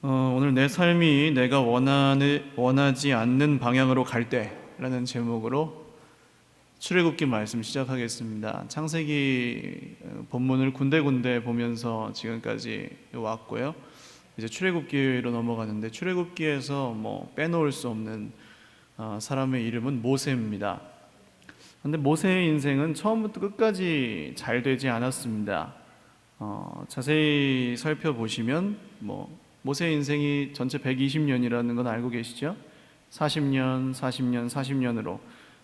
오늘 내 삶이 내가 원하지 않는 방향으로 갈 때라는 제목으로 출애굽기 말씀 시작하겠습니다. 창세기 본문을 군데군데 보면서 지금까지 왔고요. 이제 출애굽기로 넘어가는데 출애굽기에서 빼놓을 수 없는 사람의 이름은 모세입니다. 그런데 모세의 인생은 처음부터 끝까지 잘 되지 않았습니다. 자세히 살펴보시면 모세의 인생이 전체 120년이라는 건 알고 계시죠? 40년, 40년, 40년으로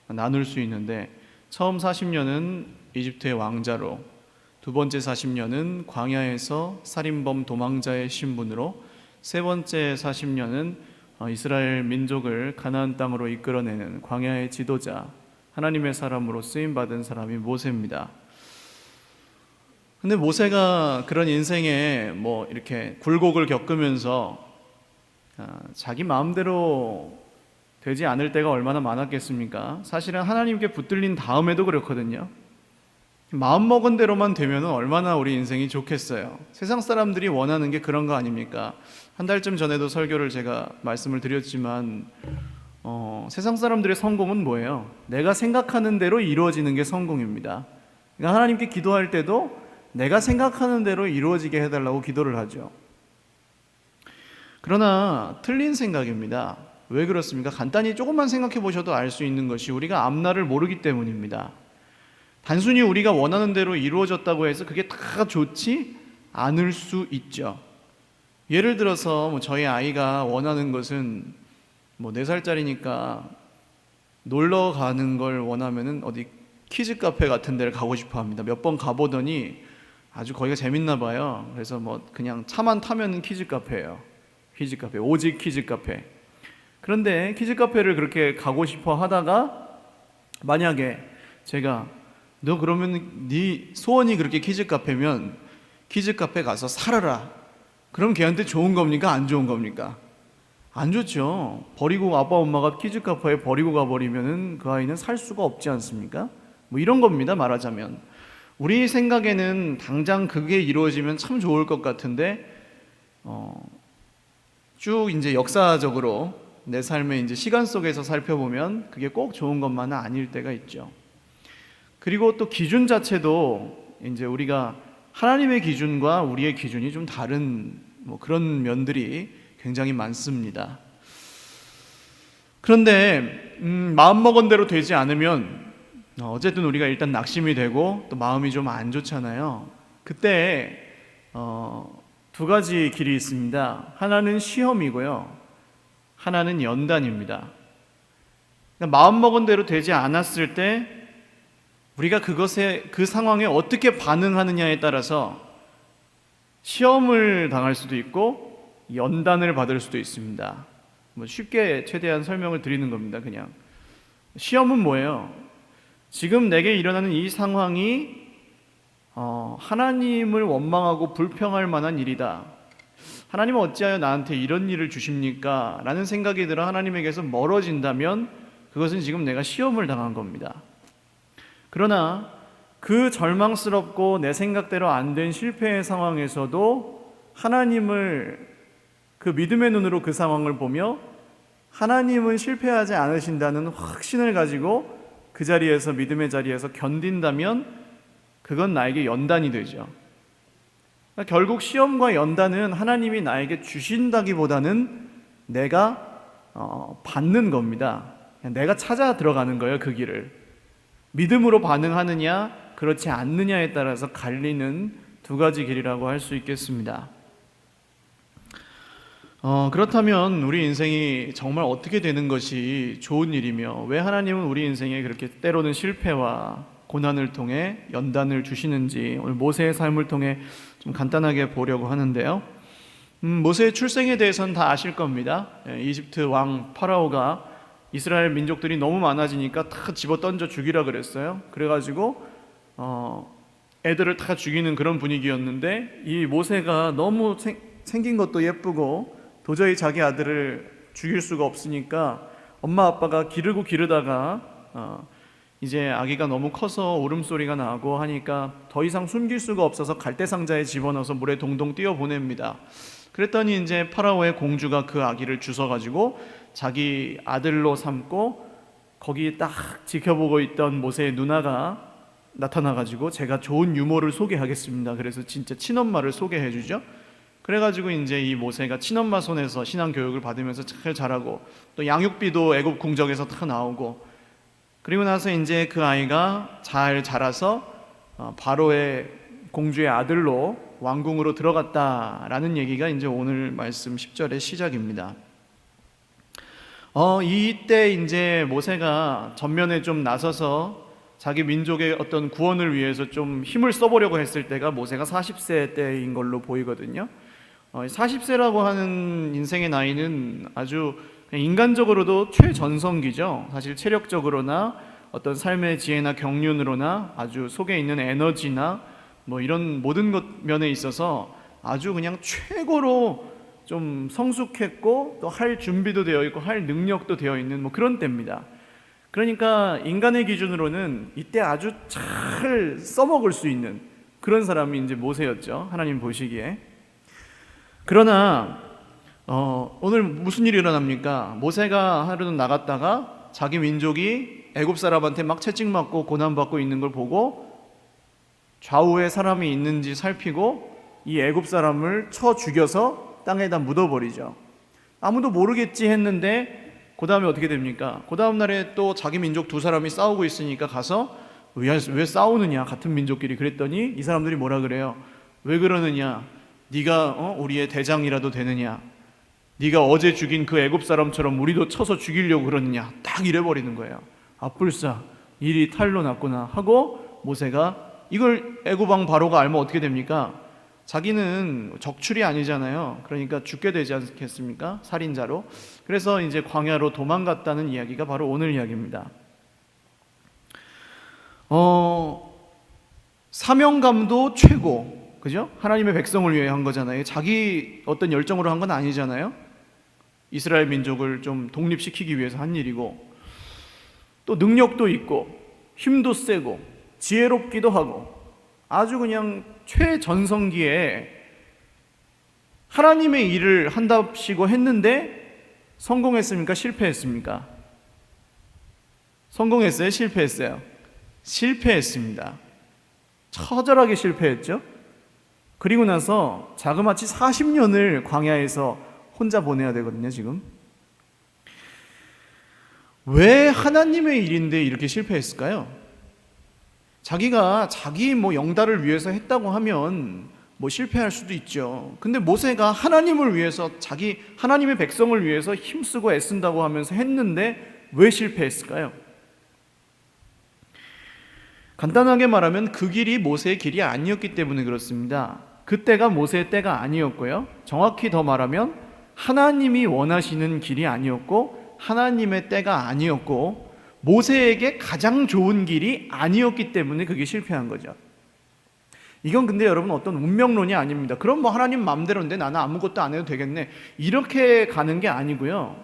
나눌 수 있는데 처음 40년은 이집트의 왕자로, 두 번째 40년은 광야에서 살인범 도망자의 신분으로, 세 번째 40년은 이스라엘 민족을 가나안 땅으로 이끌어내는 광야의 지도자, 하나님의 사람으로 쓰임받은 사람이 모세입니다. 근데 모세가 그런 인생에 이렇게 굴곡을 겪으면서 자기 마음대로 되지 않을 때가 얼마나 많았겠습니까? 사실은 하나님께 붙들린 다음에도 그렇거든요. 마음먹은 대로만 되면 얼마나 우리 인생이 좋겠어요. 세상 사람들이 원하는 게 그런 거 아닙니까? 한 달쯤 전에도 설교를 제가 말씀을 드렸지만 세상 사람들의 성공은 뭐예요? 내가 생각하는 대로 이루어지는 게 성공입니다. 그러니까 하나님께 기도할 때도 내가 생각하는 대로 이루어지게 해달라고 기도를 하죠. 그러나 틀린 생각입니다. 왜 그렇습니까? 간단히 조금만 생각해 보셔도 알 수 있는 것이 우리가 앞날을 모르기 때문입니다. 단순히 우리가 원하는 대로 이루어졌다고 해서 그게 다 좋지 않을 수 있죠. 예를 들어서 저희 아이가 원하는 것은 4살짜리니까 놀러 가는 걸 원하면은 어디 키즈 카페 같은 데를 가고 싶어 합니다. 몇 번 가보더니 아주 거기가 재밌나 봐요. 그래서 그냥 차만 타면 키즈 카페예요. 키즈 카페, 오직 키즈 카페. 그런데 키즈 카페를 그렇게 가고 싶어 하다가 만약에 제가 너 그러면 네 소원이 그렇게 키즈 카페면 키즈 카페 가서 살아라. 그럼 걔한테 좋은 겁니까? 안 좋은 겁니까? 안 좋죠. 버리고 아빠 엄마가 키즈 카페에 버리고 가버리면은 그 아이는 살 수가 없지 않습니까? 이런 겁니다. 말하자면 우리 생각에는 당장 그게 이루어지면 참 좋을 것 같은데 쭉 이제 역사적으로 내 삶의 이제 시간 속에서 살펴보면 그게 꼭 좋은 것만은 아닐 때가 있죠. 그리고 또 기준 자체도 이제 우리가 하나님의 기준과 우리의 기준이 좀 다른 그런 면들이 굉장히 많습니다. 그런데 마음먹은 대로 되지 않으면 어쨌든 우리가 일단 낙심이 되고 또 마음이 좀 안 좋잖아요. 그때 두 가지 길이 있습니다. 하나는 시험이고요, 하나는 연단입니다. 그러니까 마음먹은 대로 되지 않았을 때 우리가 그 상황에 어떻게 반응하느냐에 따라서 시험을 당할 수도 있고 연단을 받을 수도 있습니다. 쉽게 최대한 설명을 드리는 겁니다. 그냥 시험은 뭐예요? 지금 내게 일어나는 이 상황이 하나님을 원망하고 불평할 만한 일이다. 하나님은 어찌하여 나한테 이런 일을 주십니까? 라는 생각이 들어 하나님에게서 멀어진다면 그것은 지금 내가 시험을 당한 겁니다. 그러나 그 절망스럽고 내 생각대로 안 된 실패의 상황에서도 하나님을 그 믿음의 눈으로 그 상황을 보며 하나님은 실패하지 않으신다는 확신을 가지고 그 자리에서, 믿음의 자리에서 견딘다면 그건 나에게 연단이 되죠. 그러니까 결국 시험과 연단은 하나님이 나에게 주신다기보다는 내가 받는 겁니다. 내가 찾아 들어가는 거예요. 그 길을 믿음으로 반응하느냐 그렇지 않느냐에 따라서 갈리는 두 가지 길이라고 할 수 있겠습니다. 그렇다면 우리 인생이 정말 어떻게 되는 것이 좋은 일이며 왜 하나님은 우리 인생에 그렇게 때로는 실패와 고난을 통해 연단을 주시는지 오늘 모세의 삶을 통해 좀 간단하게 보려고 하는데요. 모세의 출생에 대해서는 다 아실 겁니다. 이집트 왕 파라오가 이스라엘 민족들이 너무 많아지니까 다 집어 던져 죽이라 그랬어요. 그래가지고 애들을 다 죽이는 그런 분위기였는데 이 모세가 너무 생긴 것도 예쁘고 도저히 자기 아들을 죽일 수가 없으니까 엄마 아빠가 기르다가 이제 아기가 너무 커서 울음소리가 나고 하니까 더 이상 숨길 수가 없어서 갈대상자에 집어넣어서 물에 동동 띄워 보냅니다. 그랬더니 이제 파라오의 공주가 그 아기를 주워가지고 자기 아들로 삼고 거기 딱 지켜보고 있던 모세의 누나가 나타나가지고 제가 좋은 유모를 소개하겠습니다. 그래서 진짜 친엄마를 소개해주죠. 그래가지고 이제 이 모세가 친엄마 손에서 신앙 교육을 받으면서 잘 자라고 또 양육비도 애굽 궁정에서 다 나오고, 그리고 나서 이제 그 아이가 잘 자라서 바로의 공주의 아들로 왕궁으로 들어갔다라는 얘기가 이제 오늘 말씀 10절의 시작입니다. 이때 이제 모세가 전면에 좀 나서서 자기 민족의 어떤 구원을 위해서 좀 힘을 써보려고 했을 때가 모세가 40세 때인 걸로 보이거든요. 40세라고 하는 인생의 나이는 아주 인간적으로도 최전성기죠. 사실 체력적으로나 어떤 삶의 지혜나 경륜으로나 아주 속에 있는 에너지나 뭐 이런 모든 것 면에 있어서 아주 그냥 최고로 좀 성숙했고 또 할 준비도 되어 있고 할 능력도 되어 있는 뭐 그런 때입니다. 그러니까 인간의 기준으로는 이때 아주 잘 써먹을 수 있는 그런 사람이 이제 모세였죠. 하나님 보시기에. 그러나 오늘 무슨 일이 일어납니까? 모세가 하루는 나갔다가 자기 민족이 애굽 사람한테 막 채찍맞고 고난받고 있는 걸 보고 좌우에 사람이 있는지 살피고 이 애굽 사람을 쳐 죽여서 땅에다 묻어버리죠. 아무도 모르겠지 했는데 그 다음에 어떻게 됩니까? 그 다음 날에 또 자기 민족 두 사람이 싸우고 있으니까 가서 왜 싸우느냐, 같은 민족끼리. 그랬더니 이 사람들이 뭐라 그래요? 왜 그러느냐? 네가 우리의 대장이라도 되느냐? 네가 어제 죽인 그 애굽 사람처럼 우리도 쳐서 죽이려고 그러느냐? 딱 이래버리는 거예요. 아뿔싸, 일이 탈로 났구나 하고 모세가 이걸 애굽 왕 바로가 알면 어떻게 됩니까? 자기는 적출이 아니잖아요. 그러니까 죽게 되지 않겠습니까? 살인자로. 그래서 이제 광야로 도망갔다는 이야기가 바로 오늘 이야기입니다. 사명감도 최고, 그죠? 하나님의 백성을 위해 한 거잖아요. 자기 어떤 열정으로 한 건 아니잖아요. 이스라엘 민족을 좀 독립시키기 위해서 한 일이고, 또 능력도 있고 힘도 세고 지혜롭기도 하고 아주 그냥 최전성기에 하나님의 일을 한답시고 했는데 성공했습니까? 실패했습니까? 성공했어요? 실패했어요? 실패했습니다. 처절하게 실패했죠. 그리고 나서 자그마치 40년을 광야에서 혼자 보내야 되거든요. 지금 왜 하나님의 일인데 이렇게 실패했을까요? 자기가 자기 영달을 위해서 했다고 하면 실패할 수도 있죠. 근데 모세가 하나님을 위해서 자기 하나님의 백성을 위해서 힘쓰고 애쓴다고 하면서 했는데 왜 실패했을까요? 간단하게 말하면 그 길이 모세의 길이 아니었기 때문에 그렇습니다. 그때가 모세의 때가 아니었고요. 정확히 더 말하면 하나님이 원하시는 길이 아니었고 하나님의 때가 아니었고 모세에게 가장 좋은 길이 아니었기 때문에 그게 실패한 거죠. 이건 근데 여러분 어떤 운명론이 아닙니다. 그럼 하나님 마음대로인데 나는 아무것도 안 해도 되겠네, 이렇게 가는 게 아니고요.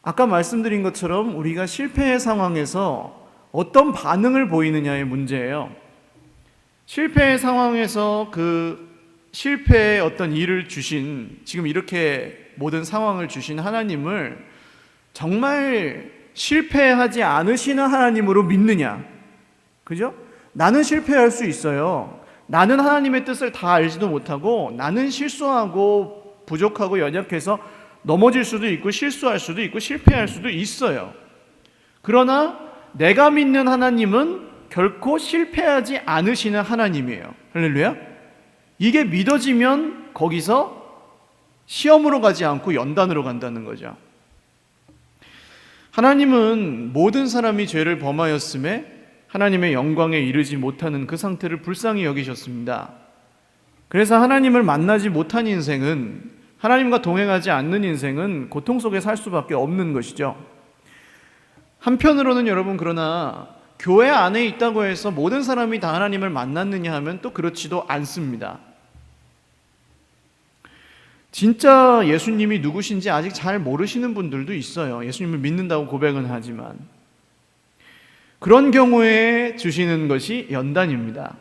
아까 말씀드린 것처럼 우리가 실패의 상황에서 어떤 반응을 보이느냐의 문제예요. 실패의 상황에서 그 실패의 어떤 일을 주신, 지금 이렇게 모든 상황을 주신 하나님을 정말 실패하지 않으시는 하나님으로 믿느냐? 그죠? 나는 실패할 수 있어요. 나는 하나님의 뜻을 다 알지도 못하고 나는 실수하고 부족하고 연약해서 넘어질 수도 있고 실수할 수도 있고 실패할 수도 있어요. 그러나 내가 믿는 하나님은 결코 실패하지 않으시는 하나님이에요. 할렐루야. 이게 믿어지면 거기서 시험으로 가지 않고 연단으로 간다는 거죠. 하나님은 모든 사람이 죄를 범하였음에 하나님의 영광에 이르지 못하는 그 상태를 불쌍히 여기셨습니다. 그래서 하나님을 만나지 못한 인생은, 하나님과 동행하지 않는 인생은 고통 속에 살 수밖에 없는 것이죠. 한편으로는 여러분, 그러나 교회 안에 있다고 해서 모든 사람이 다 하나님을 만났느냐 하면 또 그렇지도 않습니다. 진짜 예수님이 누구신지 아직 잘 모르시는 분들도 있어요. 예수님을 믿는다고 고백은 하지만. 그런 경우에 주시는 것이 연단입니다.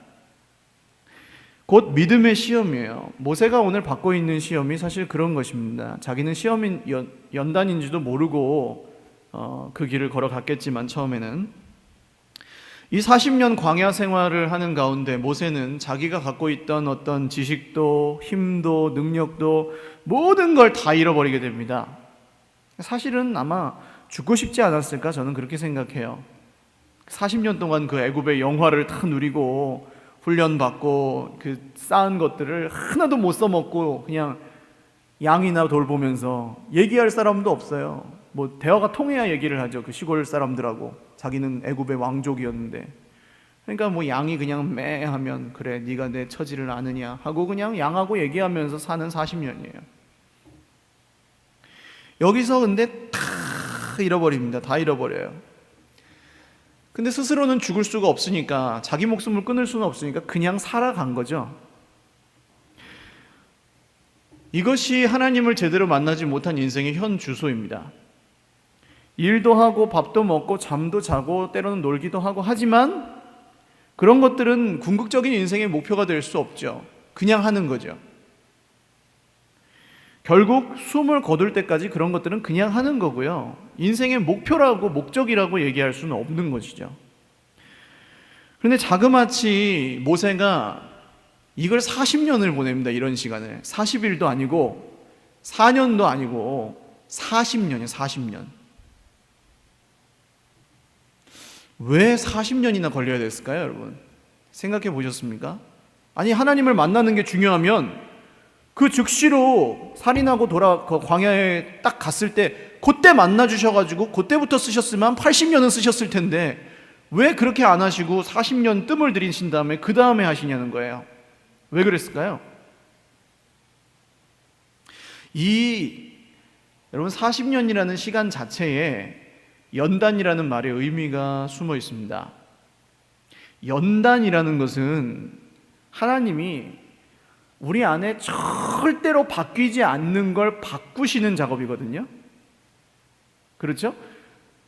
곧 믿음의 시험이에요. 모세가 오늘 받고 있는 시험이 사실 그런 것입니다. 자기는 시험인 연단인지도 모르고 그 길을 걸어갔겠지만 처음에는 이 40년 광야 생활을 하는 가운데 모세는 자기가 갖고 있던 어떤 지식도 힘도 능력도 모든 걸 다 잃어버리게 됩니다. 사실은 아마 죽고 싶지 않았을까 저는 그렇게 생각해요. 40년 동안 그 애굽의 영화를 다 누리고 훈련받고 그 쌓은 것들을 하나도 못 써먹고 그냥 양이나 돌보면서 얘기할 사람도 없어요. 뭐 대화가 통해야 얘기를 하죠. 그 시골 사람들하고. 자기는 애굽의 왕족이었는데. 그러니까 뭐 양이 그냥 매 하면 그래 네가 내 처지를 아느냐 하고 그냥 양하고 얘기하면서 사는 40년이에요. 여기서 근데 다 잃어버립니다. 다 잃어버려요. 근데 스스로는 죽을 수가 없으니까 자기 목숨을 끊을 수는 없으니까 그냥 살아간 거죠. 이것이 하나님을 제대로 만나지 못한 인생의 현 주소입니다. 일도 하고 밥도 먹고 잠도 자고 때로는 놀기도 하고 하지만 그런 것들은 궁극적인 인생의 목표가 될 수 없죠. 그냥 하는 거죠. 결국 숨을 거둘 때까지 그런 것들은 그냥 하는 거고요. 인생의 목표라고 목적이라고 얘기할 수는 없는 것이죠. 그런데 자그마치 모세가 이걸 40년을 보냅니다. 이런 시간을. 40일도 아니고 4년도 아니고 40년이에요. 40년. 왜 40년이나 걸려야 됐을까요, 여러분? 생각해 보셨습니까? 아니, 하나님을 만나는 게 중요하면 그 즉시로 살인하고 광야에 딱 갔을 때 그때 만나 주셔가지고 그때부터 쓰셨으면 80년은 쓰셨을 텐데 왜 그렇게 안 하시고 40년 뜸을 들이신 다음에 그 다음에 하시냐는 거예요. 왜 그랬을까요? 여러분 40년이라는 시간 자체에 연단이라는 말의 의미가 숨어 있습니다. 연단이라는 것은 하나님이 우리 안에 절대로 바뀌지 않는 걸 바꾸시는 작업이거든요. 그렇죠?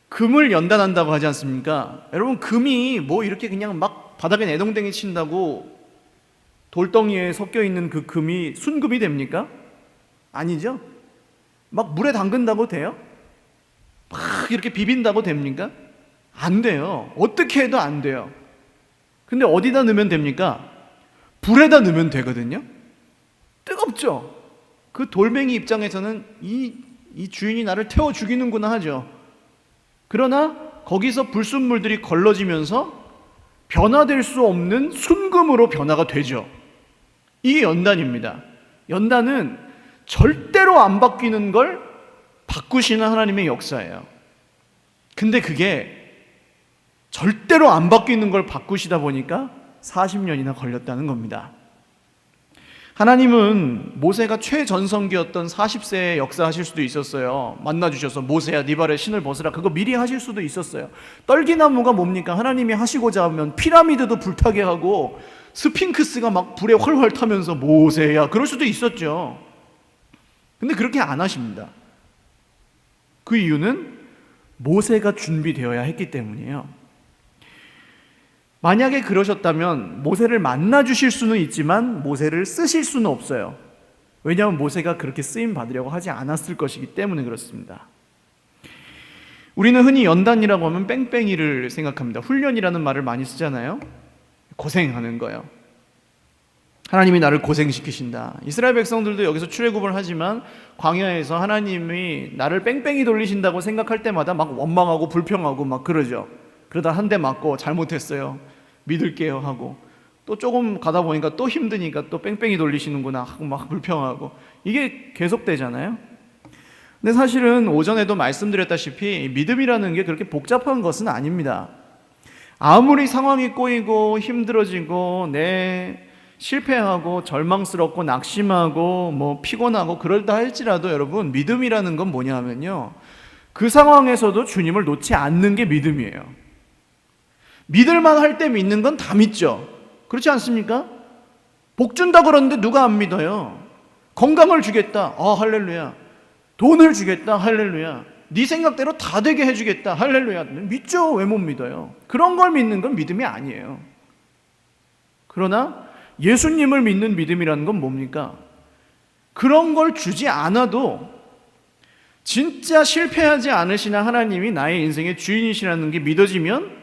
금을 연단한다고 하지 않습니까? 여러분 금이 뭐 이렇게 그냥 막 바닥에 내동댕이 친다고 돌덩이에 섞여 있는 그 금이 순금이 됩니까? 아니죠? 막 물에 담근다고 돼요? 막 이렇게 비빈다고 됩니까? 안 돼요. 어떻게 해도 안 돼요. 근데 어디다 넣으면 됩니까? 불에다 넣으면 되거든요. 뜨겁죠? 그 돌멩이 입장에서는 이 주인이 나를 태워 죽이는구나 하죠. 그러나 거기서 불순물들이 걸러지면서 변화될 수 없는 순금으로 변화가 되죠. 이게 연단입니다. 연단은 절대로 안 바뀌는 걸 바꾸시는 하나님의 역사예요. 근데 그게 절대로 안 바뀌는 걸 바꾸시다 보니까 40년이나 걸렸다는 겁니다. 하나님은 모세가 최전성기였던 40세에 역사하실 수도 있었어요. 만나주셔서 모세야 네 발에 신을 벗으라. 그거 미리 하실 수도 있었어요. 떨기나무가 뭡니까? 하나님이 하시고자 하면 피라미드도 불타게 하고 스핑크스가 막 불에 훨훨 타면서 모세야 그럴 수도 있었죠. 근데 그렇게 안 하십니다. 그 이유는 모세가 준비되어야 했기 때문이에요. 만약에 그러셨다면 모세를 만나 주실 수는 있지만 모세를 쓰실 수는 없어요. 왜냐하면 모세가 그렇게 쓰임 받으려고 하지 않았을 것이기 때문에 그렇습니다. 우리는 흔히 연단이라고 하면 뺑뺑이를 생각합니다. 훈련이라는 말을 많이 쓰잖아요. 고생하는 거예요. 하나님이 나를 고생시키신다. 이스라엘 백성들도 여기서 출애굽을 하지만 광야에서 하나님이 나를 뺑뺑이 돌리신다고 생각할 때마다 막 원망하고 불평하고 막 그러죠. 그러다 한 대 맞고 잘못했어요. 믿을게요 하고 또 조금 가다 보니까 또 힘드니까 또 뺑뺑이 돌리시는구나 하고 막 불평하고 이게 계속되잖아요. 근데 사실은 오전에도 말씀드렸다시피 믿음이라는 게 그렇게 복잡한 것은 아닙니다. 아무리 상황이 꼬이고 힘들어지고 실패하고 절망스럽고 낙심하고 뭐 피곤하고 그럴다 할지라도 여러분 믿음이라는 건 뭐냐면요, 그 상황에서도 주님을 놓지 않는 게 믿음이에요. 믿을만 할 때 믿는 건 다 믿죠. 그렇지 않습니까? 복 준다 그러는데 누가 안 믿어요? 건강을 주겠다. 할렐루야. 돈을 주겠다. 할렐루야. 네 생각대로 다 되게 해주겠다. 할렐루야. 믿죠. 왜 못 믿어요? 그런 걸 믿는 건 믿음이 아니에요. 그러나 예수님을 믿는 믿음이라는 건 뭡니까? 그런 걸 주지 않아도 진짜 실패하지 않으시나 하나님이 나의 인생의 주인이시라는 게 믿어지면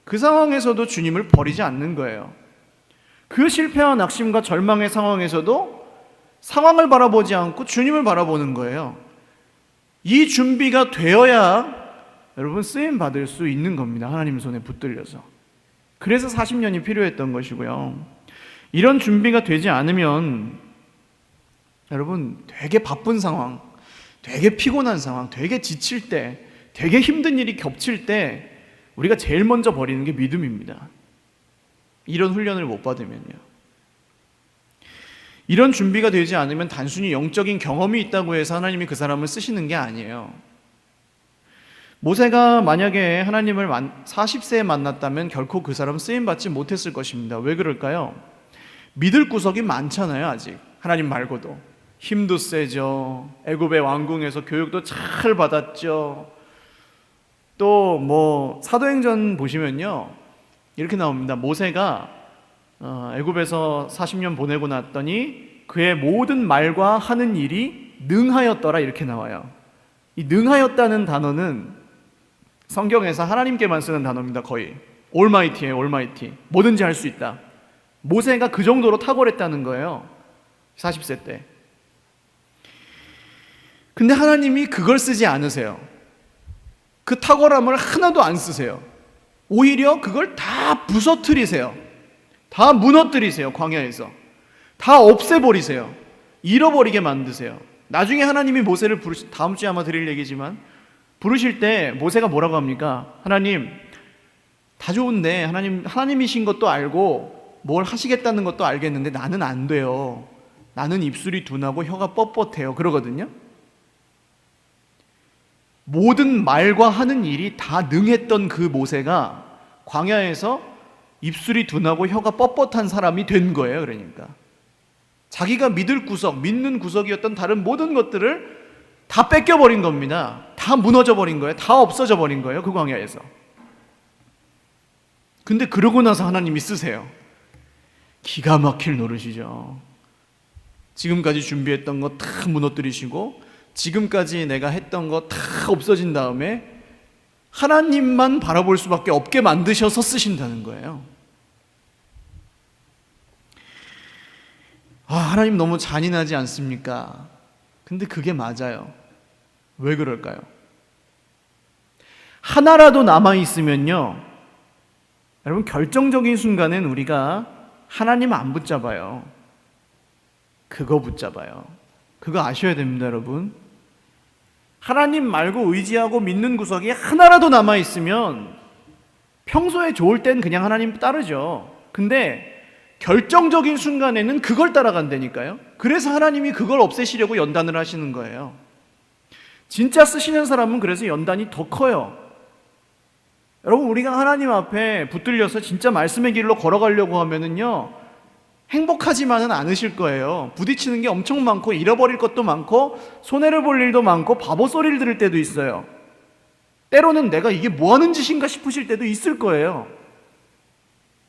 그 상황에서도 주님을 버리지 않는 거예요. 그 실패와 낙심과 절망의 상황에서도 상황을 바라보지 않고 주님을 바라보는 거예요. 이 준비가 되어야 여러분 쓰임 받을 수 있는 겁니다. 하나님 손에 붙들려서. 그래서 40년이 필요했던 것이고요. 이런 준비가 되지 않으면 여러분 되게 바쁜 상황, 되게 피곤한 상황, 되게 지칠 때, 되게 힘든 일이 겹칠 때 우리가 제일 먼저 버리는 게 믿음입니다. 이런 훈련을 못 받으면요. 이런 준비가 되지 않으면 단순히 영적인 경험이 있다고 해서 하나님이 그 사람을 쓰시는 게 아니에요. 모세가 만약에 하나님을 40세에 만났다면 결코 그 사람 쓰임받지 못했을 것입니다. 왜 그럴까요? 믿을 구석이 많잖아요. 아직 하나님 말고도. 힘도 세죠. 애굽의 왕궁에서 교육도 잘 받았죠. 또 사도행전 보시면요 이렇게 나옵니다. 모세가 애굽에서 40년 보내고 났더니 그의 모든 말과 하는 일이 능하였더라 이렇게 나와요. 이 능하였다는 단어는 성경에서 하나님께만 쓰는 단어입니다. 거의 올마이티예요. 올마이티. 뭐든지 할 수 있다. 모세가 그 정도로 탁월했다는 거예요. 40세 때. 근데 하나님이 그걸 쓰지 않으세요. 그 탁월함을 하나도 안 쓰세요. 오히려 그걸 다 부서뜨리세요. 다 무너뜨리세요. 광야에서 다 없애버리세요. 잃어버리게 만드세요. 나중에 하나님이 모세를 다음 주에 아마 드릴 얘기지만 부르실 때 모세가 뭐라고 합니까? 하나님 다 좋은데 하나님이신 것도 알고 뭘 하시겠다는 것도 알겠는데 나는 안 돼요. 나는 입술이 둔하고 혀가 뻣뻣해요. 그러거든요. 모든 말과 하는 일이 다 능했던 그 모세가 광야에서 입술이 둔하고 혀가 뻣뻣한 사람이 된 거예요. 그러니까 자기가 믿을 구석, 믿는 구석이었던 다른 모든 것들을 다 뺏겨버린 겁니다. 다 무너져버린 거예요. 다 없어져 버린 거예요. 그 광야에서. 근데 그러고 나서 하나님이 쓰세요. 기가 막힐 노릇이죠. 지금까지 준비했던 거 다 무너뜨리시고 지금까지 내가 했던 거 다 없어진 다음에 하나님만 바라볼 수밖에 없게 만드셔서 쓰신다는 거예요. 하나님 너무 잔인하지 않습니까? 근데 그게 맞아요. 왜 그럴까요? 하나라도 남아있으면요 여러분 결정적인 순간엔 우리가 하나님 안 붙잡아요. 그거 붙잡아요. 그거 아셔야 됩니다. 여러분 하나님 말고 의지하고 믿는 구석이 하나라도 남아있으면 평소에 좋을 땐 그냥 하나님 따르죠. 근데 결정적인 순간에는 그걸 따라간다니까요. 그래서 하나님이 그걸 없애시려고 연단을 하시는 거예요. 진짜 쓰시는 사람은 그래서 연단이 더 커요. 여러분 우리가 하나님 앞에 붙들려서 진짜 말씀의 길로 걸어가려고 하면은요 행복하지만은 않으실 거예요. 부딪히는 게 엄청 많고 잃어버릴 것도 많고 손해를 볼 일도 많고 바보 소리를 들을 때도 있어요. 때로는 내가 이게 뭐 하는 짓인가 싶으실 때도 있을 거예요.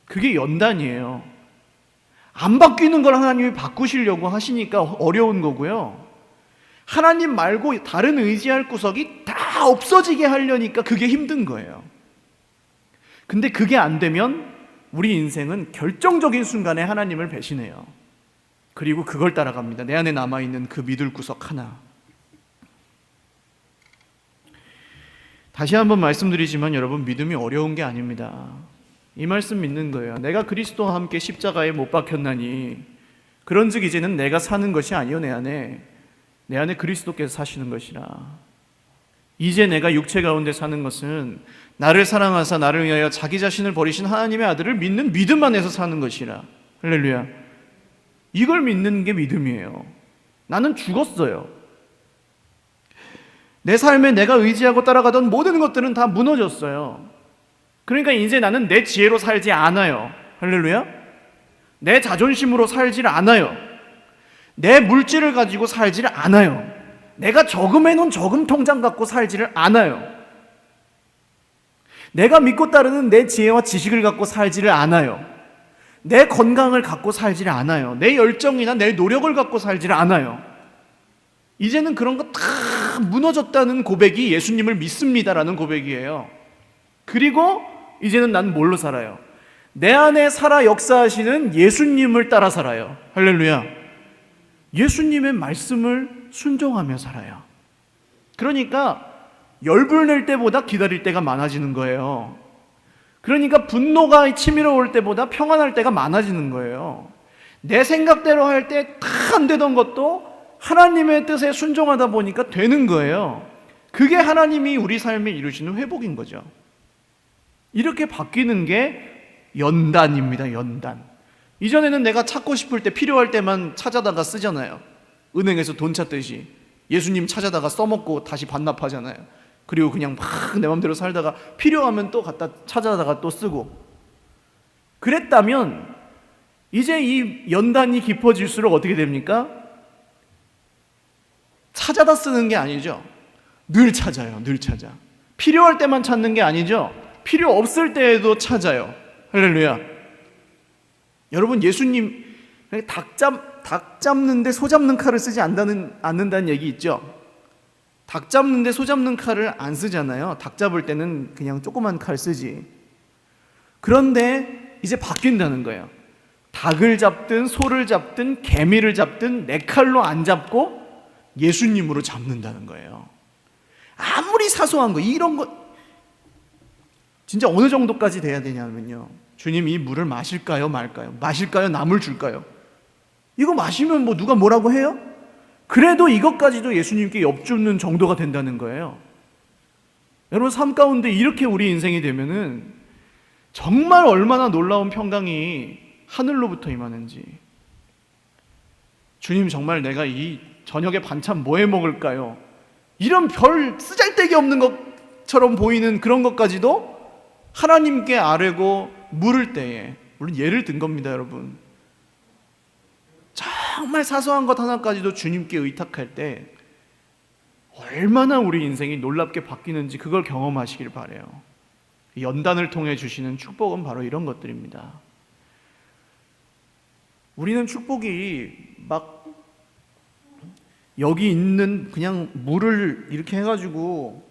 그게 연단이에요. 안 바뀌는 걸 하나님이 바꾸시려고 하시니까 어려운 거고요. 하나님 말고 다른 의지할 구석이 다 없어지게 하려니까 그게 힘든 거예요. 근데 그게 안 되면 우리 인생은 결정적인 순간에 하나님을 배신해요. 그리고 그걸 따라갑니다. 내 안에 남아있는 그 믿을 구석 하나. 다시 한번 말씀드리지만 여러분 믿음이 어려운 게 아닙니다. 이 말씀 믿는 거예요. 내가 그리스도와 함께 십자가에 못 박혔나니 그런즉 이제는 내가 사는 것이 아니요 내 안에 그리스도께서 사시는 것이라. 이제 내가 육체 가운데 사는 것은 나를 사랑하사 나를 위하여 자기 자신을 버리신 하나님의 아들을 믿는 믿음 안에서 사는 것이라. 할렐루야. 이걸 믿는 게 믿음이에요. 나는 죽었어요. 내 삶에 내가 의지하고 따라가던 모든 것들은 다 무너졌어요. 그러니까 이제 나는 내 지혜로 살지 않아요. 할렐루야. 내 자존심으로 살질 않아요. 내 물질을 가지고 살지를 않아요. 내가 저금해놓은 저금 통장 갖고 살지를 않아요. 내가 믿고 따르는 내 지혜와 지식을 갖고 살지를 않아요. 내 건강을 갖고 살지를 않아요. 내 열정이나 내 노력을 갖고 살지를 않아요. 이제는 그런 거 다 무너졌다는 고백이 예수님을 믿습니다라는 고백이에요. 그리고 이제는 난 뭘로 살아요? 내 안에 살아 역사하시는 예수님을 따라 살아요. 할렐루야. 예수님의 말씀을 순종하며 살아요. 그러니까 열불 낼 때보다 기다릴 때가 많아지는 거예요. 그러니까 분노가 치밀어올 때보다 평안할 때가 많아지는 거예요. 내 생각대로 할 때 다 안 되던 것도 하나님의 뜻에 순종하다 보니까 되는 거예요. 그게 하나님이 우리 삶에 이루시는 회복인 거죠. 이렇게 바뀌는 게 연단입니다. 연단. 이전에는 내가 찾고 싶을 때 필요할 때만 찾아다가 쓰잖아요. 은행에서 돈 찾듯이 예수님 찾아다가 써먹고 다시 반납하잖아요. 그리고 그냥 막 내 맘대로 살다가 필요하면 또 갖다 찾아다가 또 쓰고. 그랬다면 이제 이 연단이 깊어질수록 어떻게 됩니까? 찾아다 쓰는 게 아니죠. 늘 찾아요. 늘 찾아. 필요할 때만 찾는 게 아니죠. 필요 없을 때에도 찾아요. 할렐루야. 여러분, 예수님 닭 잡는데 소 잡는 칼을 쓰지 않는다는 얘기 있죠. 닭 잡는데 소 잡는 칼을 안 쓰잖아요. 닭 잡을 때는 그냥 조그만 칼 쓰지. 그런데 이제 바뀐다는 거예요. 닭을 잡든 소를 잡든 개미를 잡든 내 칼로 안 잡고 예수님으로 잡는다는 거예요. 아무리 사소한 거, 이런 거 진짜 어느 정도까지 돼야 되냐면요, 주님 이 물을 마실까요 말까요? 마실까요 남을 줄까요? 이거 마시면 뭐 누가 뭐라고 해요? 그래도 이것까지도 예수님께 엽줍는 정도가 된다는 거예요. 여러분, 삶 가운데 이렇게 우리 인생이 되면은 정말 얼마나 놀라운 평강이 하늘로부터 임하는지. 주님, 정말 내가 이 저녁에 반찬 뭐 해 먹을까요? 이런 별 쓰잘데기 없는 것처럼 보이는 그런 것까지도 하나님께 아뢰고 물을 때에, 물론 예를 든 겁니다, 여러분. 정말 사소한 것 하나까지도 주님께 의탁할 때 얼마나 우리 인생이 놀랍게 바뀌는지 그걸 경험하시길 바라요. 연단을 통해 주시는 축복은 바로 이런 것들입니다. 우리는 축복이 막 여기 있는 그냥 물을 이렇게 해가지고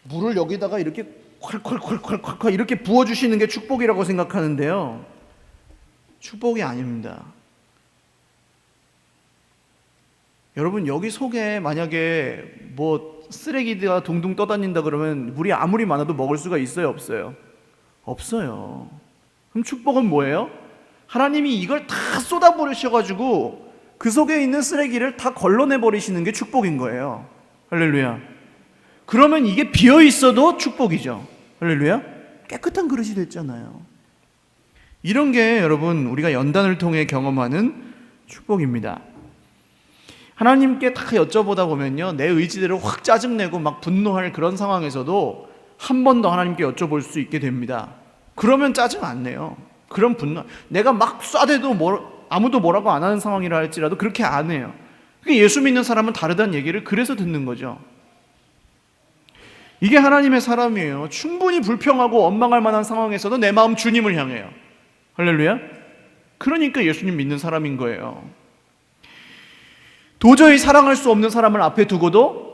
물을 여기다가 이렇게 콸콸콸콸콸 이렇게 부어주시는 게 축복이라고 생각하는데요, 축복이 아닙니다. 여러분, 여기 속에 만약에 뭐 쓰레기가 둥둥 떠다닌다 그러면 물이 아무리 많아도 먹을 수가 있어요, 없어요? 없어요. 그럼 축복은 뭐예요? 하나님이 이걸 다 쏟아버리셔가지고 그 속에 있는 쓰레기를 다 걸러내버리시는 게 축복인 거예요. 할렐루야. 그러면 이게 비어있어도 축복이죠. 할렐루야. 깨끗한 그릇이 됐잖아요. 이런 게 여러분, 우리가 연단을 통해 경험하는 축복입니다. 하나님께 다 여쭤보다 보면요, 내 의지대로 확 짜증내고 막 분노할 그런 상황에서도 한 번 더 하나님께 여쭤볼 수 있게 됩니다. 그러면 짜증 안 내요. 그런 분노, 내가 막 쏴대도 아무도 뭐라고 안 하는 상황이라 할지라도 그렇게 안 해요. 예수 믿는 사람은 다르다는 얘기를 그래서 듣는 거죠. 이게 하나님의 사람이에요. 충분히 불평하고 원망할 만한 상황에서도 내 마음 주님을 향해요. 할렐루야. 그러니까 예수님 믿는 사람인 거예요. 도저히 사랑할 수 없는 사람을 앞에 두고도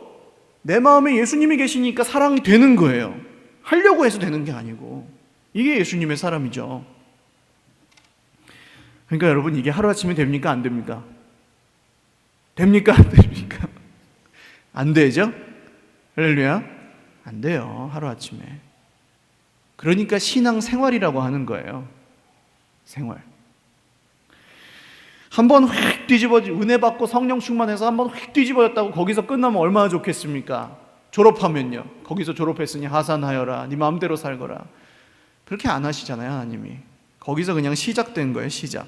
내 마음에 예수님이 계시니까 사랑이 되는 거예요. 하려고 해서 되는 게 아니고. 이게 예수님의 사람이죠. 그러니까 여러분, 이게 하루아침에 됩니까? 안 됩니까? 됩니까? 안 됩니까? 안 되죠? 할렐루야. 안 돼요, 하루아침에. 그러니까 신앙 생활이라고 하는 거예요. 생활. 한번 휙 은혜 받고 성령 충만해서 한번 휙 뒤집어졌다고 거기서 끝나면 얼마나 좋겠습니까? 졸업하면요, 거기서 졸업했으니 하산하여라, 네 마음대로 살거라. 그렇게 안 하시잖아요, 하나님이. 거기서 그냥 시작된 거예요, 시작.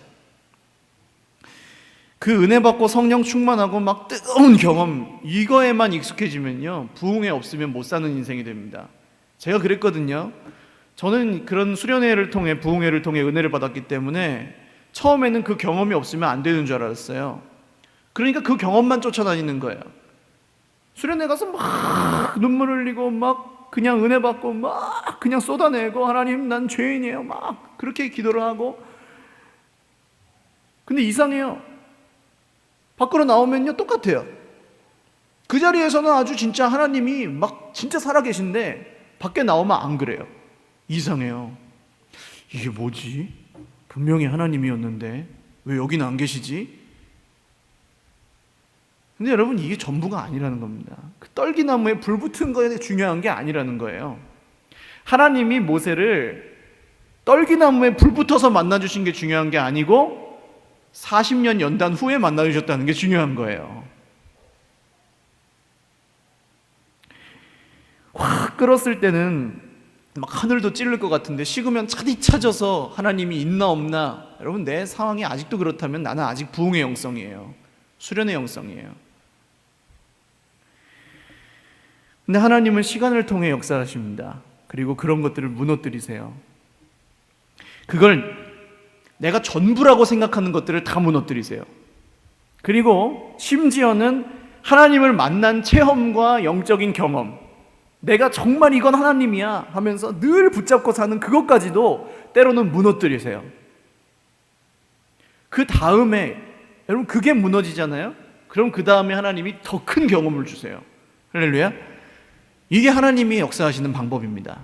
그 은혜 받고 성령 충만하고 막 뜨거운 경험, 이거에만 익숙해지면요, 부흥회 없으면 못 사는 인생이 됩니다. 제가 그랬거든요. 저는 그런 수련회를 통해, 부흥회를 통해 은혜를 받았기 때문에 처음에는 그 경험이 없으면 안 되는 줄 알았어요. 그러니까 그 경험만 쫓아다니는 거예요. 수련회 가서 막 눈물 흘리고 막 그냥 은혜 받고 막 그냥 쏟아내고 하나님 난 죄인이에요 막 그렇게 기도를 하고. 근데 이상해요. 밖으로 나오면요 똑같아요. 그 자리에서는 아주 진짜 하나님이 막 진짜 살아계신데 밖에 나오면 안 그래요. 이상해요. 이게 뭐지? 분명히 하나님이었는데 왜 여기는 안 계시지? 근데 여러분 이게 전부가 아니라는 겁니다. 그 떨기나무에 불 붙은 거에 중요한 게 아니라는 거예요. 하나님이 모세를 떨기나무에 불 붙어서 만나주신 게 중요한 게 아니고 40년 연단 후에 만나주셨다는 게 중요한 거예요. 확 끓었을 때는 막 하늘도 찌를 것 같은데 식으면 차디차져서 하나님이 있나 없나. 여러분 내 상황이 아직도 그렇다면 나는 아직 부흥의 영성이에요. 수련의 영성이에요. 근데 하나님은 시간을 통해 역사하십니다. 그리고 그런 것들을 무너뜨리세요. 그걸 내가 전부라고 생각하는 것들을 다 무너뜨리세요. 그리고 심지어는 하나님을 만난 체험과 영적인 경험, 내가 정말 이건 하나님이야 하면서 늘 붙잡고 사는 그것까지도 때로는 무너뜨리세요. 그 다음에 여러분 그게 무너지잖아요. 그럼 그 다음에 하나님이 더 큰 경험을 주세요. 할렐루야. 이게 하나님이 역사하시는 방법입니다.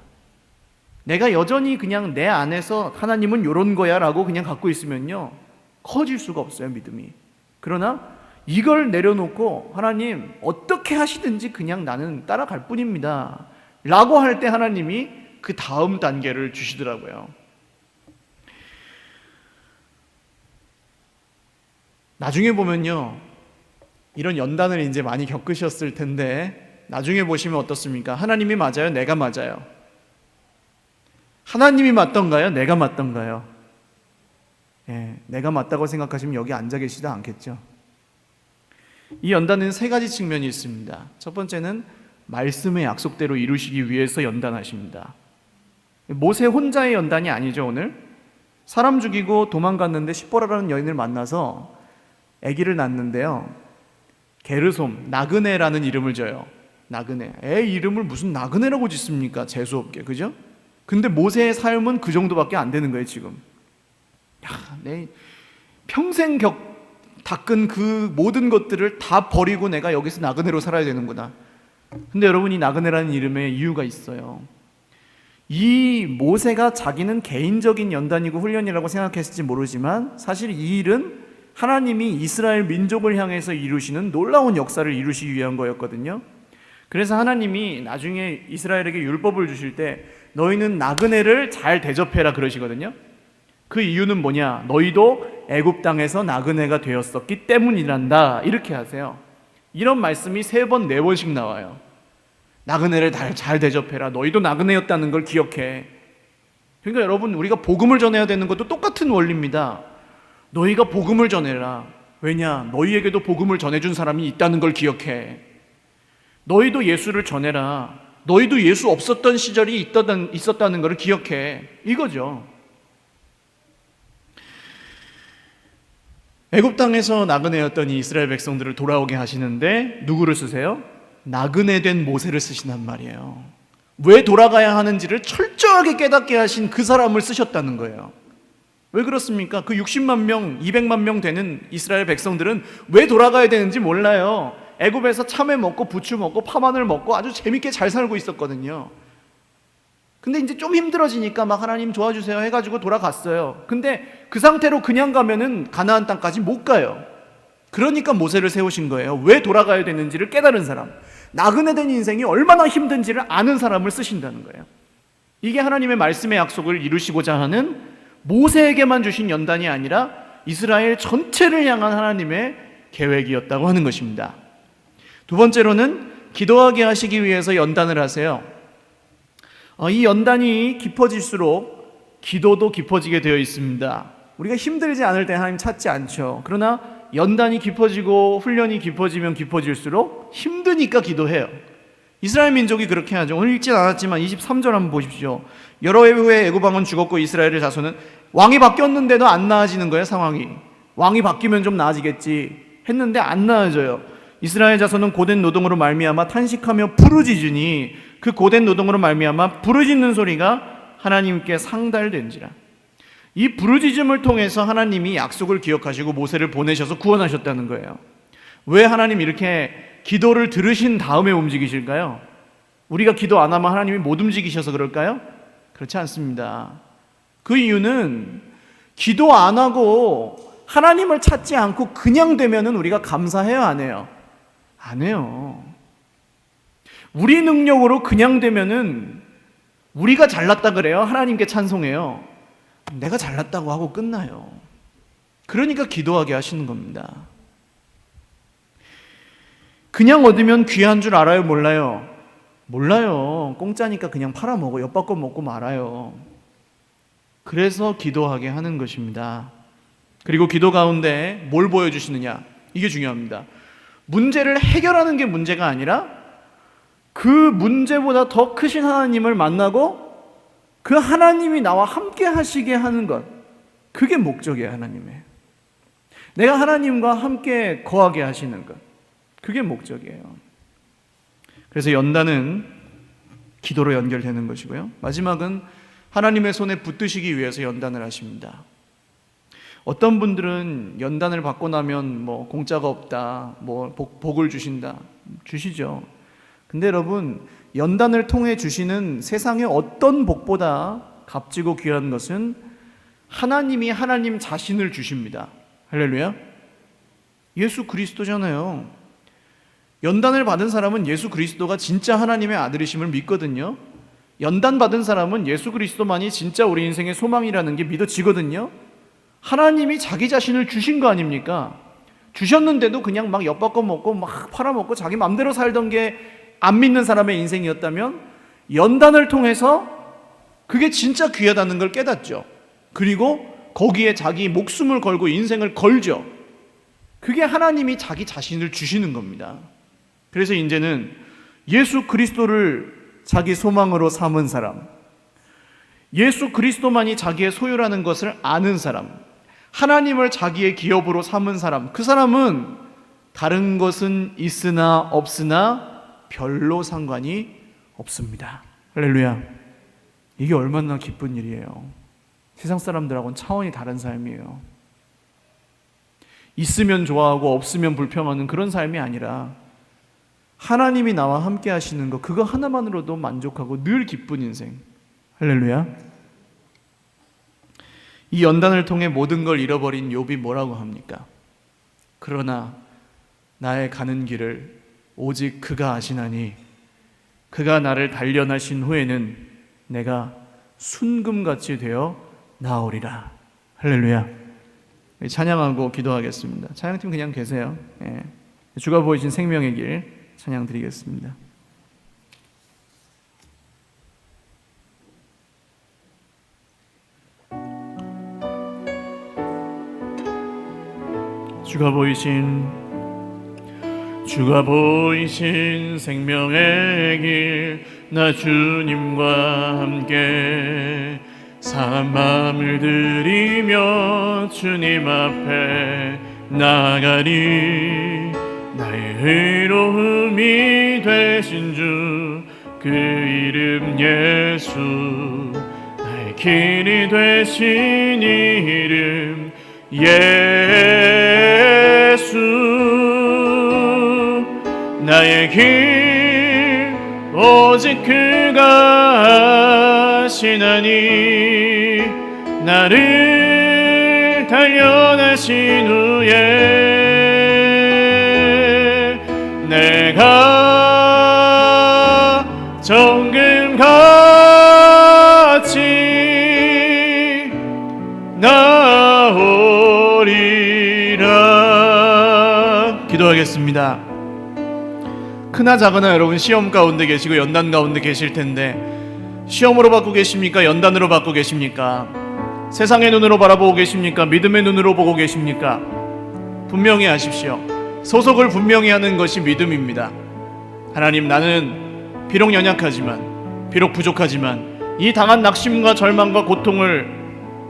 내가 여전히 그냥 내 안에서 하나님은 이런 거야 라고 그냥 갖고 있으면요 커질 수가 없어요, 믿음이. 그러나 이걸 내려놓고 하나님 어떻게 하시든지 그냥 나는 따라갈 뿐입니다 라고 할 때 하나님이 그 다음 단계를 주시더라고요. 나중에 보면요 이런 연단을 이제 많이 겪으셨을 텐데 나중에 보시면 어떻습니까? 하나님이 맞아요? 내가 맞아요? 하나님이 맞던가요? 내가 맞던가요? 내가 맞다고 생각하시면 여기 앉아 계시지 않겠죠? 이 연단은 세 가지 측면이 있습니다. 첫 번째는 말씀의 약속대로 이루시기 위해서 연단하십니다. 모세 혼자의 연단이 아니죠. 오늘 사람 죽이고 도망갔는데 십보라라는 여인을 만나서 아기를 낳는데요 게르솜, 나그네라는 이름을 줘요. 나그네. 애 이름을 무슨 나그네라고 짓습니까? 재수없게. 그죠? 근데 모세의 삶은 그 정도밖에 안 되는 거예요 지금. 내 평생 닦은 그 모든 것들을 다 버리고 내가 여기서 나그네로 살아야 되는구나. 근데 여러분 이 나그네라는 이름에 이유가 있어요. 이 모세가 자기는 개인적인 연단이고 훈련이라고 생각했을지 모르지만 사실 이 일은 하나님이 이스라엘 민족을 향해서 이루시는 놀라운 역사를 이루시기 위한 거였거든요. 그래서 하나님이 나중에 이스라엘에게 율법을 주실 때 너희는 나그네를 잘 대접해라 그러시거든요. 그 이유는 뭐냐? 너희도 애굽 땅에서 나그네가 되었었기 때문이란다 이렇게 하세요. 이런 말씀이 3번, 4번씩 나와요. 나그네를 잘 대접해라. 너희도 나그네였다는 걸 기억해. 그러니까 여러분 우리가 복음을 전해야 되는 것도 똑같은 원리입니다. 너희가 복음을 전해라. 왜냐? 너희에게도 복음을 전해준 사람이 있다는 걸 기억해. 너희도 예수를 전해라. 너희도 예수 없었던 시절이 있었다는 걸 기억해. 이거죠. 애굽 땅에서 나그네였던 이 이스라엘 백성들을 돌아오게 하시는데 누구를 쓰세요? 나그네 된 모세를 쓰신단 말이에요. 왜 돌아가야 하는지를 철저하게 깨닫게 하신 그 사람을 쓰셨다는 거예요. 왜 그렇습니까? 그 60만 명, 200만 명 되는 이스라엘 백성들은 왜 돌아가야 되는지 몰라요. 애굽에서 참외 먹고 부추 먹고 파마늘 먹고 아주 재밌게 잘 살고 있었거든요. 근데 이제 좀 힘들어지니까 막 하나님 도와주세요 해가지고 돌아갔어요. 근데 그 상태로 그냥 가면은 가나안 땅까지 못 가요. 그러니까 모세를 세우신 거예요. 왜 돌아가야 되는지를 깨달은 사람, 나그네 된 인생이 얼마나 힘든지를 아는 사람을 쓰신다는 거예요. 이게 하나님의 말씀의 약속을 이루시고자 하는 모세에게만 주신 연단이 아니라 이스라엘 전체를 향한 하나님의 계획이었다고 하는 것입니다. 두 번째로는 기도하게 하시기 위해서 연단을 하세요. 이 연단이 깊어질수록 기도도 깊어지게 되어 있습니다. 우리가 힘들지 않을 때 하나님 찾지 않죠. 그러나 연단이 깊어지고 훈련이 깊어지면 깊어질수록 힘드니까 기도해요. 이스라엘 민족이 그렇게 하죠. 오늘 읽진 않았지만 23절 한번 보십시오. 여러 해 후에 애굽 왕은 죽었고 이스라엘의 자손은 왕이 바뀌었는데도 안 나아지는 거예요. 상황이 왕이 바뀌면 좀 나아지겠지 했는데 안 나아져요. 이스라엘 자손은 고된 노동으로 말미암아 탄식하며 부르짖으니 그 고된 노동으로 말미암아 부르짖는 소리가 하나님께 상달된지라. 이 부르짖음을 통해서 하나님이 약속을 기억하시고 모세를 보내셔서 구원하셨다는 거예요. 왜 하나님 이렇게 기도를 들으신 다음에 움직이실까요? 우리가 기도 안 하면 하나님이 못 움직이셔서 그럴까요? 그렇지 않습니다. 그 이유는 기도 안 하고 하나님을 찾지 않고 그냥 되면은 우리가 감사해요, 안 해요? 안 해요. 우리 능력으로 그냥 되면은 우리가 잘났다 그래요. 하나님께 찬송해요. 내가 잘났다고 하고 끝나요. 그러니까 기도하게 하시는 겁니다. 그냥 얻으면 귀한 줄 알아요, 몰라요? 몰라요. 공짜니까 그냥 팔아먹어. 엿바꿔 먹고 말아요. 그래서 기도하게 하는 것입니다. 그리고 기도 가운데 뭘 보여주시느냐? 이게 중요합니다. 문제를 해결하는 게 문제가 아니라 그 문제보다 더 크신 하나님을 만나고 그 하나님이 나와 함께 하시게 하는 것, 그게 목적이에요. 하나님의 내가 하나님과 함께 거하게 하시는 것, 그게 목적이에요. 그래서 연단은 기도로 연결되는 것이고요, 마지막은 하나님의 손에 붙드시기 위해서 연단을 하십니다. 어떤 분들은 연단을 받고 나면 공짜가 없다, 복을 주신다, 주시죠. 근데 여러분, 연단을 통해 주시는 세상의 어떤 복보다 값지고 귀한 것은 하나님이 하나님 자신을 주십니다. 할렐루야. 예수 그리스도잖아요. 연단을 받은 사람은 예수 그리스도가 진짜 하나님의 아들이심을 믿거든요. 연단 받은 사람은 예수 그리스도만이 진짜 우리 인생의 소망이라는 게 믿어지거든요. 하나님이 자기 자신을 주신 거 아닙니까? 주셨는데도 그냥 막 엿바꿔 먹고 막 팔아먹고 자기 마음대로 살던 게 안 믿는 사람의 인생이었다면 연단을 통해서 그게 진짜 귀하다는 걸 깨닫죠. 그리고 거기에 자기 목숨을 걸고 인생을 걸죠. 그게 하나님이 자기 자신을 주시는 겁니다. 그래서 이제는 예수 그리스도를 자기 소망으로 삼은 사람, 예수 그리스도만이 자기의 소유라는 것을 아는 사람, 하나님을 자기의 기업으로 삼은 사람, 그 사람은 다른 것은 있으나 없으나 별로 상관이 없습니다. 할렐루야. 이게 얼마나 기쁜 일이에요. 세상 사람들하고는 차원이 다른 삶이에요. 있으면 좋아하고 없으면 불평하는 그런 삶이 아니라 하나님이 나와 함께 하시는 것, 그거 하나만으로도 만족하고 늘 기쁜 인생. 할렐루야. 이 연단을 통해 모든 걸 잃어버린 욥이 뭐라고 합니까? 그러나 나의 가는 길을 오직 그가 아시나니 그가 나를 단련하신 후에는 내가 순금같이 되어 나오리라. 할렐루야. 찬양하고 기도하겠습니다. 찬양팀 그냥 계세요. 주가 보이신 생명의 길 찬양 드리겠습니다. 주가 보이신 생명의 길, 나 주님과 함께 상한 마음을 들이며 주님 앞에 나가리. 나의 의로움이 되신 주, 그 이름 예수, 나의 길이 되신 이름 예수. 나의 길 오직 그가 아시나니 나를 단련하신 후에 내가 정금같이 나오리라. 기도하겠습니다. 크나 작으나 여러분 시험 가운데 계시고 연단 가운데 계실 텐데, 시험으로 받고 계십니까? 연단으로 받고 계십니까? 세상의 눈으로 바라보고 계십니까? 믿음의 눈으로 보고 계십니까? 분명히 하십시오. 소속을 분명히 하는 것이 믿음입니다. 하나님, 나는 비록 연약하지만, 비록 부족하지만, 이 당한 낙심과 절망과 고통을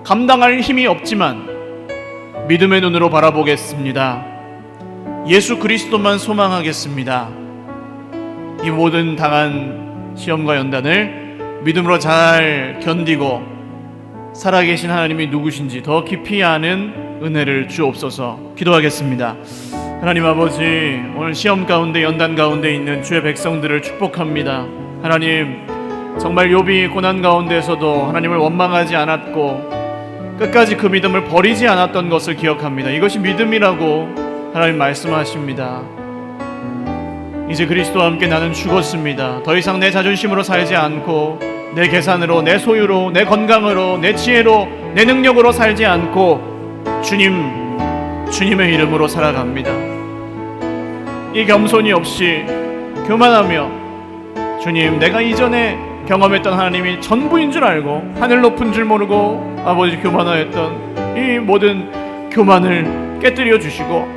감당할 힘이 없지만 믿음의 눈으로 바라보겠습니다. 예수 그리스도만 소망하겠습니다. 이 모든 당한 시험과 연단을 믿음으로 잘 견디고 살아계신 하나님이 누구신지 더 깊이 아는 은혜를 주옵소서. 기도하겠습니다. 하나님 아버지, 오늘 시험 가운데 연단 가운데 있는 주의 백성들을 축복합니다. 하나님, 정말 욥이 고난 가운데서도 하나님을 원망하지 않았고 끝까지 그 믿음을 버리지 않았던 것을 기억합니다. 이것이 믿음이라고 하나님 말씀하십니다. 이제 그리스도와 함께 나는 죽었습니다. 더 이상 내 자존심으로 살지 않고 내 계산으로, 내 소유로, 내 건강으로, 내 지혜로, 내 능력으로 살지 않고 주님의 이름으로 살아갑니다. 이 겸손이 없이 교만하며 주님, 내가 이전에 경험했던 하나님이 전부인 줄 알고 하늘 높은 줄 모르고 아버지 교만하였던 이 모든 교만을 깨뜨려 주시고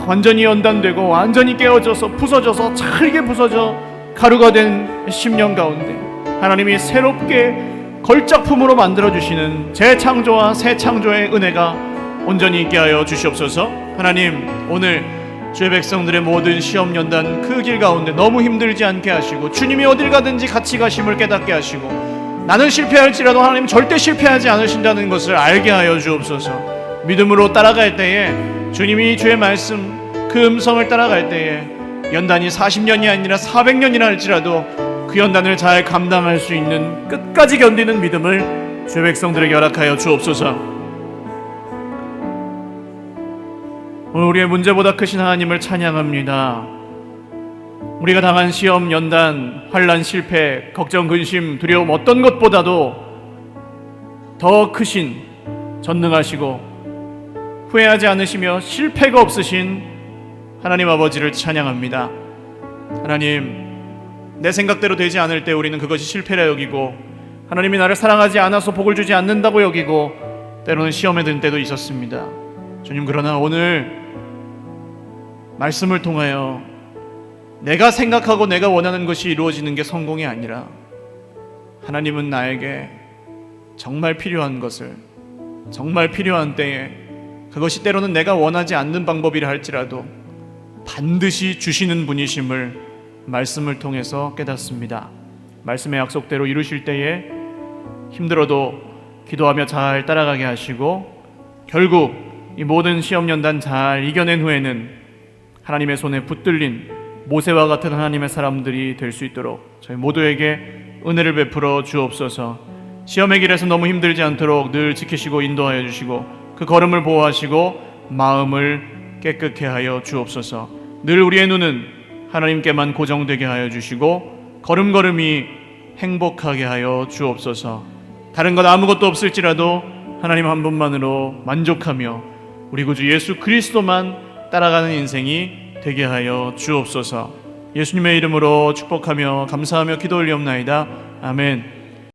완전히 연단되고 완전히 깨어져서 부서져서 잘게 부서져 가루가 된 10년 가운데 하나님이 새롭게 걸작품으로 만들어주시는 재창조와 새 창조의 은혜가 온전히 있게 하여 주시옵소서. 하나님, 오늘 주의 백성들의 모든 시험 연단 그 길 가운데 너무 힘들지 않게 하시고 주님이 어딜 가든지 같이 가심을 깨닫게 하시고 나는 실패할지라도 하나님 절대 실패하지 않으신다는 것을 알게 하여 주옵소서. 믿음으로 따라갈 때에 주님이 주의 말씀 그 음성을 따라갈 때에 연단이 40년이 아니라 400년이나 할지라도 그 연단을 잘 감당할 수 있는 끝까지 견디는 믿음을 주의 백성들에게 허락하여 주옵소서. 오늘 우리의 문제보다 크신 하나님을 찬양합니다. 우리가 당한 시험, 연단, 환난, 실패, 걱정, 근심, 두려움 어떤 것보다도 더 크신, 전능하시고 후회하지 않으시며 실패가 없으신 하나님 아버지를 찬양합니다. 하나님, 내 생각대로 되지 않을 때 우리는 그것이 실패라 여기고 하나님이 나를 사랑하지 않아서 복을 주지 않는다고 여기고 때로는 시험에 든 때도 있었습니다. 주님, 그러나 오늘 말씀을 통하여 내가 생각하고 내가 원하는 것이 이루어지는 게 성공이 아니라 하나님은 나에게 정말 필요한 것을 정말 필요한 때에 그것이 때로는 내가 원하지 않는 방법이라 할지라도 반드시 주시는 분이심을 말씀을 통해서 깨닫습니다. 말씀의 약속대로 이루실 때에 힘들어도 기도하며 잘 따라가게 하시고 결국 이 모든 시험 연단 잘 이겨낸 후에는 하나님의 손에 붙들린 모세와 같은 하나님의 사람들이 될 수 있도록 저희 모두에게 은혜를 베풀어 주옵소서. 시험의 길에서 너무 힘들지 않도록 늘 지키시고 인도하여 주시고 그 걸음을 보호하시고 마음을 깨끗게 하여 주옵소서. 늘 우리의 눈은 하나님께만 고정되게 하여 주시고 걸음걸음이 행복하게 하여 주옵소서. 다른 것 아무것도 없을지라도 하나님 한 분만으로 만족하며 우리 구주 예수 그리스도만 따라가는 인생이 되게 하여 주옵소서. 예수님의 이름으로 축복하며 감사하며 기도 올리옵나이다. 아멘.